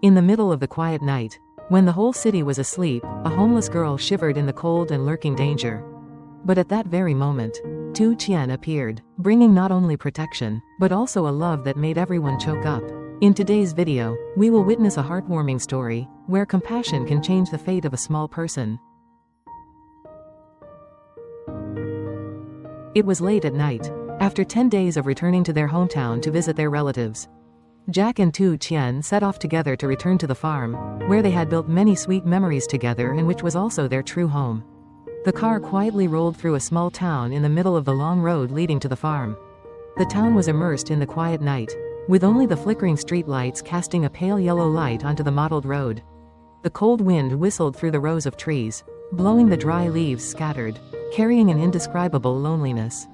In the middle of the quiet night, when the whole city was asleep, a homeless girl shivered in the cold and lurking danger. But at that very moment, Tu Tien appeared, bringing not only protection, but also a love that made everyone choke up. In today's video, we will witness a heartwarming story, where compassion can change the fate of a small person. It was late at night, after 10 days of returning to their hometown to visit their relatives. Jack and Tu Tien set off together to return to the farm, where they had built many sweet memories together and which was also their true home. The car quietly rolled through a small town in the middle of the long road leading to the farm. The town was immersed in the quiet night, with only the flickering street lights casting a pale yellow light onto the mottled road. The cold wind whistled through the rows of trees, blowing the dry leaves scattered, carrying an indescribable loneliness.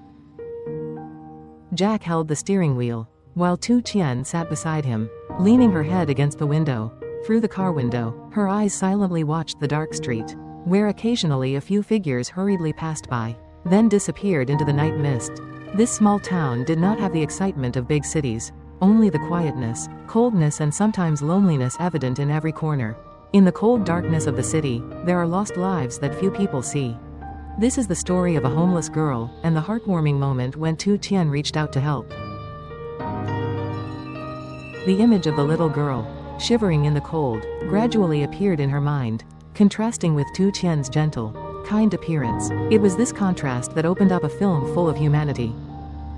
Jack held the steering wheel, while Tu Tien sat beside him, leaning her head against the window. Through the car window, her eyes silently watched the dark street, where occasionally a few figures hurriedly passed by, then disappeared into the night mist. This small town did not have the excitement of big cities, only the quietness, coldness and sometimes loneliness evident in every corner. In the cold darkness of the city, there are lost lives that few people see. This is the story of a homeless girl, and the heartwarming moment when Tu Tien reached out to help. The image of the little girl, shivering in the cold, gradually appeared in her mind, contrasting with Tu Tien's gentle, kind appearance. It was this contrast that opened up a film full of humanity,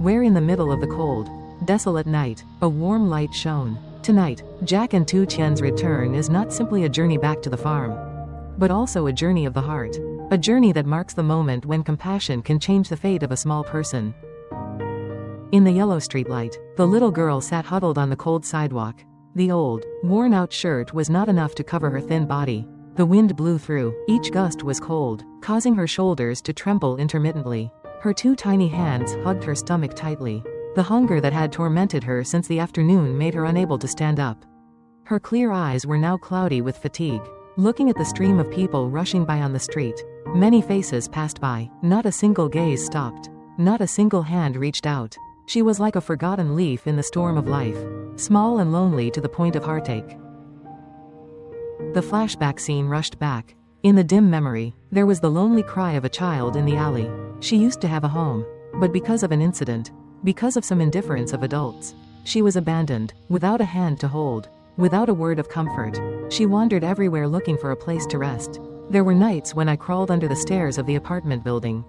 where in the middle of the cold, desolate night, a warm light shone. Tonight, Jack and Tu Tien's return is not simply a journey back to the farm, but also a journey of the heart, a journey that marks the moment when compassion can change the fate of a small person. In the yellow streetlight, the little girl sat huddled on the cold sidewalk. The old, worn-out shirt was not enough to cover her thin body. The wind blew through, each gust was cold, causing her shoulders to tremble intermittently. Her two tiny hands hugged her stomach tightly. The hunger that had tormented her since the afternoon made her unable to stand up. Her clear eyes were now cloudy with fatigue. Looking at the stream of people rushing by on the street, many faces passed by. Not a single gaze stopped. Not a single hand reached out. She was like a forgotten leaf in the storm of life, small and lonely to the point of heartache. The flashback scene rushed back. In the dim memory, there was the lonely cry of a child in the alley. She used to have a home, but because of an incident, because of some indifference of adults, she was abandoned, without a hand to hold, without a word of comfort. She wandered everywhere looking for a place to rest. There were nights when I crawled under the stairs of the apartment building,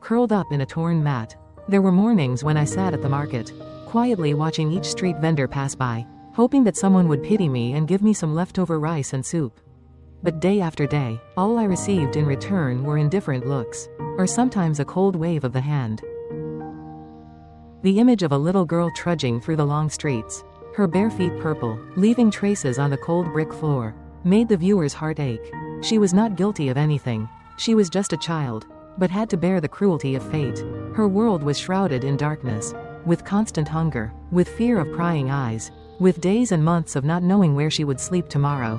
curled up in a torn mat. There were mornings when I sat at the market, quietly watching each street vendor pass by, hoping that someone would pity me and give me some leftover rice and soup. But day after day, all I received in return were indifferent looks, or sometimes a cold wave of the hand. The image of a little girl trudging through the long streets, her bare feet purple, leaving traces on the cold brick floor, made the viewer's heart ache. She was not guilty of anything. She was just a child, but had to bear the cruelty of fate. Her world was shrouded in darkness, with constant hunger, with fear of prying eyes, with days and months of not knowing where she would sleep tomorrow,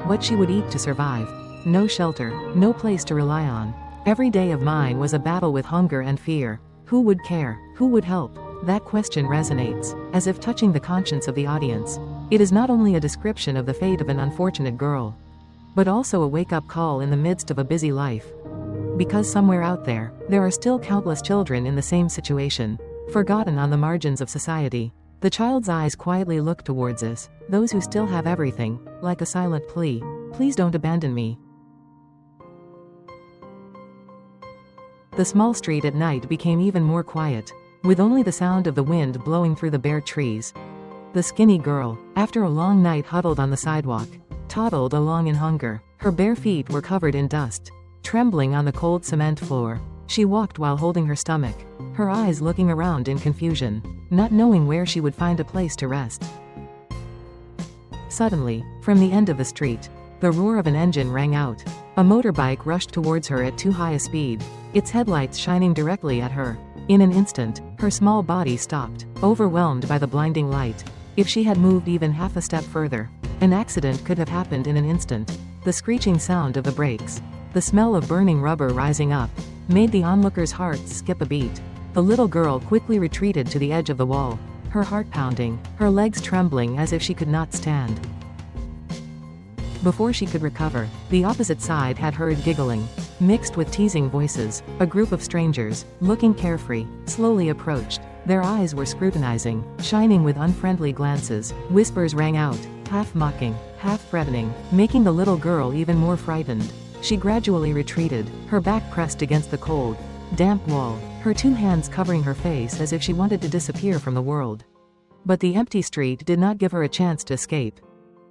what she would eat to survive. No shelter, no place to rely on. Every day of mine was a battle with hunger and fear. Who would care? Who would help? That question resonates, as if touching the conscience of the audience. It is not only a description of the fate of an unfortunate girl, but also a wake-up call in the midst of a busy life. Because somewhere out there, there are still countless children in the same situation, forgotten on the margins of society. The child's eyes quietly look towards us, those who still have everything, like a silent plea. Please don't abandon me. The small street at night became even more quiet, with only the sound of the wind blowing through the bare trees. The skinny girl, after a long night huddled on the sidewalk, toddled along in hunger. Her bare feet were covered in dust. Trembling on the cold cement floor, she walked while holding her stomach, her eyes looking around in confusion, not knowing where she would find a place to rest. Suddenly, from the end of the street, the roar of an engine rang out. A motorbike rushed towards her at too high a speed, its headlights shining directly at her. In an instant, her small body stopped, overwhelmed by the blinding light. If she had moved even half a step further, an accident could have happened in an instant. The screeching sound of the brakes, the smell of burning rubber rising up, made the onlookers' hearts skip a beat. The little girl quickly retreated to the edge of the wall, her heart pounding, her legs trembling as if she could not stand. Before she could recover, the opposite side had heard giggling, mixed with teasing voices. A group of strangers, looking carefree, slowly approached. Their eyes were scrutinizing, shining with unfriendly glances. Whispers rang out, half mocking, half threatening, making the little girl even more frightened. She gradually retreated, her back pressed against the cold, damp wall, her two hands covering her face as if she wanted to disappear from the world. But the empty street did not give her a chance to escape.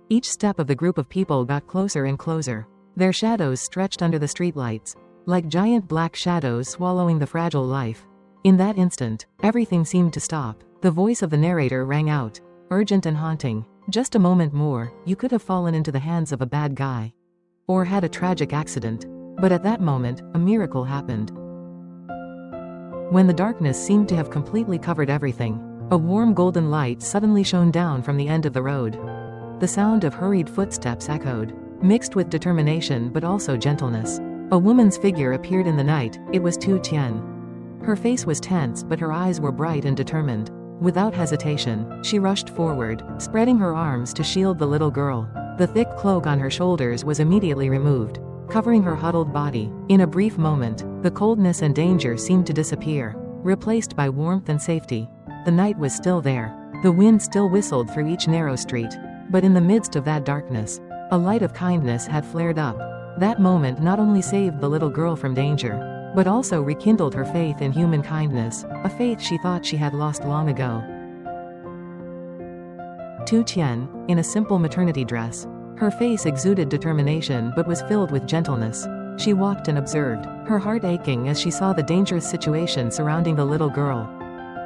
Each step of the group of people got closer and closer. Their shadows stretched under the streetlights, like giant black shadows swallowing the fragile life. In that instant, everything seemed to stop. The voice of the narrator rang out, urgent and haunting. Just a moment more, you could have fallen into the hands of a bad guy. Or had a tragic accident. But at that moment, a miracle happened. When the darkness seemed to have completely covered everything, a warm golden light suddenly shone down from the end of the road. The sound of hurried footsteps echoed, mixed with determination but also gentleness. A woman's figure appeared in the night. It was Tu Tien. Her face was tense but her eyes were bright and determined. Without hesitation, she rushed forward, spreading her arms to shield the little girl. The thick cloak on her shoulders was immediately removed, covering her huddled body. In a brief moment, the coldness and danger seemed to disappear, replaced by warmth and safety. The night was still there. The wind still whistled through each narrow street. But in the midst of that darkness, a light of kindness had flared up. That moment not only saved the little girl from danger, but also rekindled her faith in human kindness, a faith she thought she had lost long ago. Tu Tien, in a simple maternity dress. Her face exuded determination but was filled with gentleness. She walked and observed, her heart aching as she saw the dangerous situation surrounding the little girl.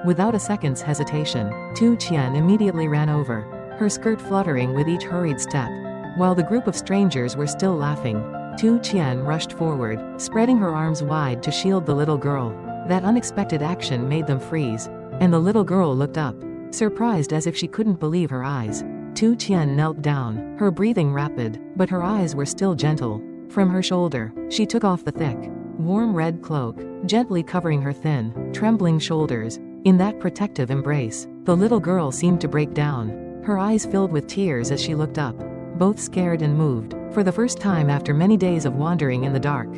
Without a second's hesitation, Tu Tien immediately ran over, her skirt fluttering with each hurried step. While the group of strangers were still laughing, Tu Tien rushed forward, spreading her arms wide to shield the little girl. That unexpected action made them freeze, and the little girl looked up, surprised as if she couldn't believe her eyes. Tu Tien knelt down, her breathing rapid, but her eyes were still gentle. From her shoulder, she took off the thick, warm red cloak, gently covering her thin, trembling shoulders. In that protective embrace, the little girl seemed to break down. Her eyes filled with tears as she looked up, both scared and moved. For the first time after many days of wandering in the dark,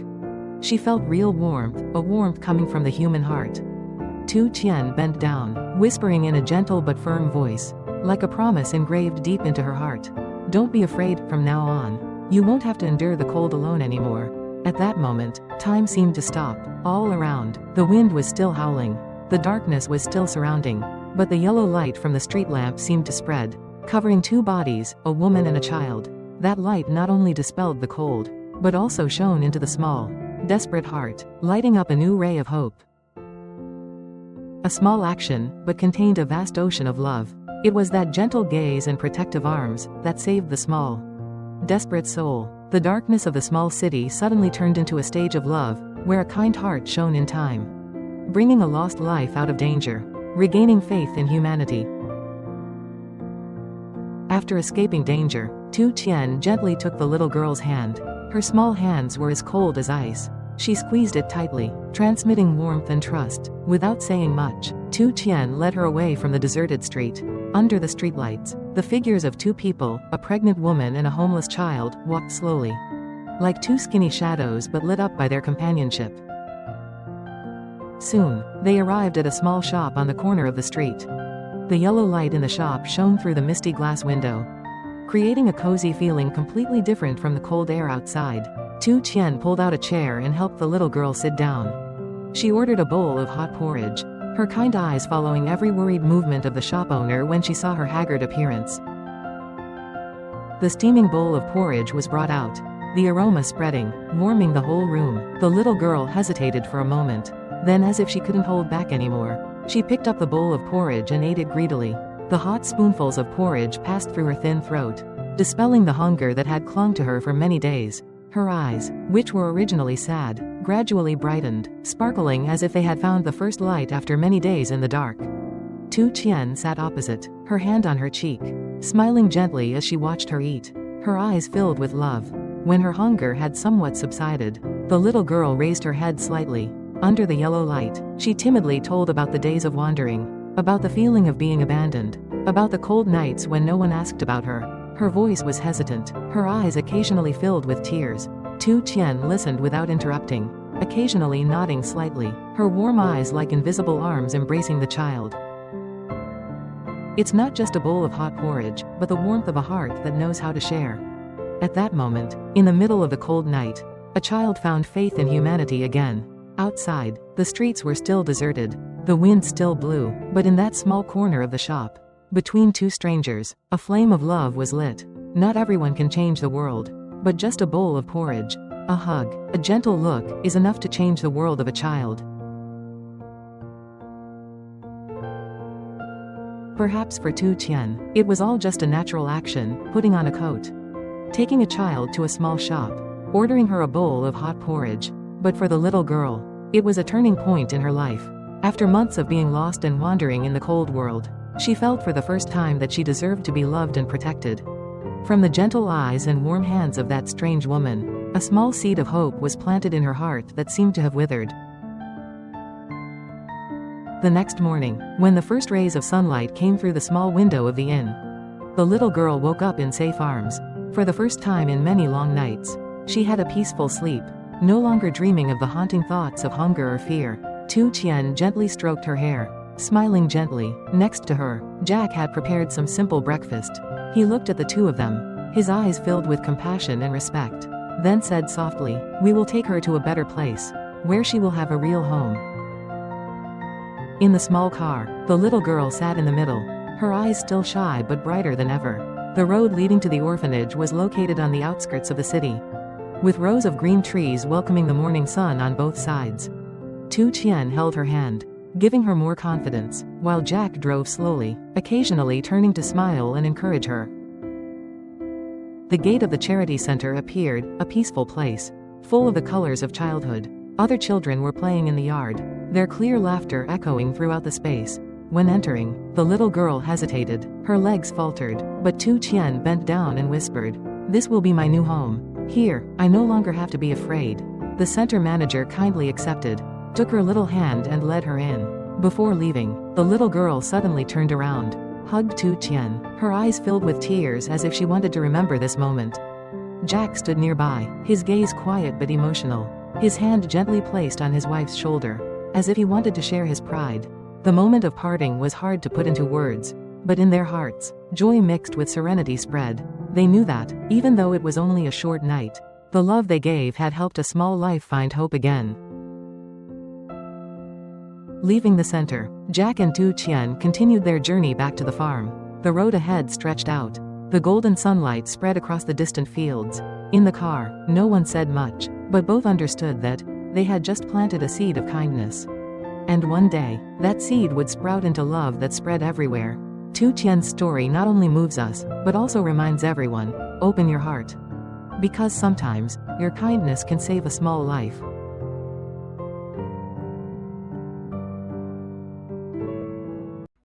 she felt real warmth, a warmth coming from the human heart. Tu Tien bent down, whispering in a gentle but firm voice, like a promise engraved deep into her heart. Don't be afraid, from now on. You won't have to endure the cold alone anymore. At that moment, time seemed to stop. All around, the wind was still howling. The darkness was still surrounding. But the yellow light from the street lamp seemed to spread, covering two bodies, a woman and a child. That light not only dispelled the cold, but also shone into the small, desperate heart, lighting up a new ray of hope. A small action, but contained a vast ocean of love. It was that gentle gaze and protective arms that saved the small, desperate soul. The darkness of the small city suddenly turned into a stage of love, where a kind heart shone in time, bringing a lost life out of danger, regaining faith in humanity. After escaping danger, Tu Tien gently took the little girl's hand. Her small hands were as cold as ice. She squeezed it tightly, transmitting warmth and trust. Without saying much, Tu Tien led her away from the deserted street. Under the streetlights, the figures of two people, a pregnant woman and a homeless child, walked slowly, like two skinny shadows but lit up by their companionship. Soon, they arrived at a small shop on the corner of the street. The yellow light in the shop shone through the misty glass window, creating a cozy feeling completely different from the cold air outside. Tu Tien pulled out a chair and helped the little girl sit down. She ordered a bowl of hot porridge, her kind eyes following every worried movement of the shop owner when she saw her haggard appearance. The steaming bowl of porridge was brought out, the aroma spreading, warming the whole room. The little girl hesitated for a moment. Then, as if she couldn't hold back anymore, she picked up the bowl of porridge and ate it greedily. The hot spoonfuls of porridge passed through her thin throat, dispelling the hunger that had clung to her for many days. Her eyes, which were originally sad, gradually brightened, sparkling as if they had found the first light after many days in the dark. Tu Tien sat opposite, her hand on her cheek, smiling gently as she watched her eat, her eyes filled with love. When her hunger had somewhat subsided, the little girl raised her head slightly. Under the yellow light, she timidly told about the days of wandering, about the feeling of being abandoned, about the cold nights when no one asked about her. Her voice was hesitant, her eyes occasionally filled with tears. Tu Tien listened without interrupting, occasionally nodding slightly, her warm eyes like invisible arms embracing the child. It's not just a bowl of hot porridge, but the warmth of a heart that knows how to share. At that moment, in the middle of the cold night, a child found faith in humanity again. Outside, the streets were still deserted. The wind still blew, but in that small corner of the shop, between two strangers, a flame of love was lit. Not everyone can change the world, but just a bowl of porridge, a hug, a gentle look, is enough to change the world of a child. Perhaps for Tu Tien, it was all just a natural action, putting on a coat, taking a child to a small shop, ordering her a bowl of hot porridge. But for the little girl, it was a turning point in her life. After months of being lost and wandering in the cold world, she felt for the first time that she deserved to be loved and protected. From the gentle eyes and warm hands of that strange woman, a small seed of hope was planted in her heart that seemed to have withered. The next morning, when the first rays of sunlight came through the small window of the inn, the little girl woke up in safe arms. For the first time in many long nights, she had a peaceful sleep, no longer dreaming of the haunting thoughts of hunger or fear. Tu Tien gently stroked her hair, smiling gently. Next to her, Jack had prepared some simple breakfast. He looked at the two of them, his eyes filled with compassion and respect, then said softly, "We will take her to a better place, where she will have a real home." In the small car, the little girl sat in the middle, her eyes still shy but brighter than ever. The road leading to the orphanage was located on the outskirts of the city, with rows of green trees welcoming the morning sun on both sides. Tu Tien held her hand, giving her more confidence, while Jack drove slowly, occasionally turning to smile and encourage her. The gate of the charity center appeared, a peaceful place, full of the colors of childhood. Other children were playing in the yard, their clear laughter echoing throughout the space. When entering, the little girl hesitated, her legs faltered, but Tu Tien bent down and whispered, "This will be my new home. Here, I no longer have to be afraid." The center manager kindly accepted, took her little hand and led her in. Before leaving, the little girl suddenly turned around, hugged Tu Tien, her eyes filled with tears as if she wanted to remember this moment. Jack stood nearby, his gaze quiet but emotional, his hand gently placed on his wife's shoulder, as if he wanted to share his pride. The moment of parting was hard to put into words, but in their hearts, joy mixed with serenity spread. They knew that, even though it was only a short night, the love they gave had helped a small life find hope again. Leaving the center, Jack and Tu Tien continued their journey back to the farm. The road ahead stretched out. The golden sunlight spread across the distant fields. In the car, no one said much, but both understood that they had just planted a seed of kindness. And one day, that seed would sprout into love that spread everywhere. Tu Tien's story not only moves us, but also reminds everyone, open your heart. Because sometimes, your kindness can save a small life.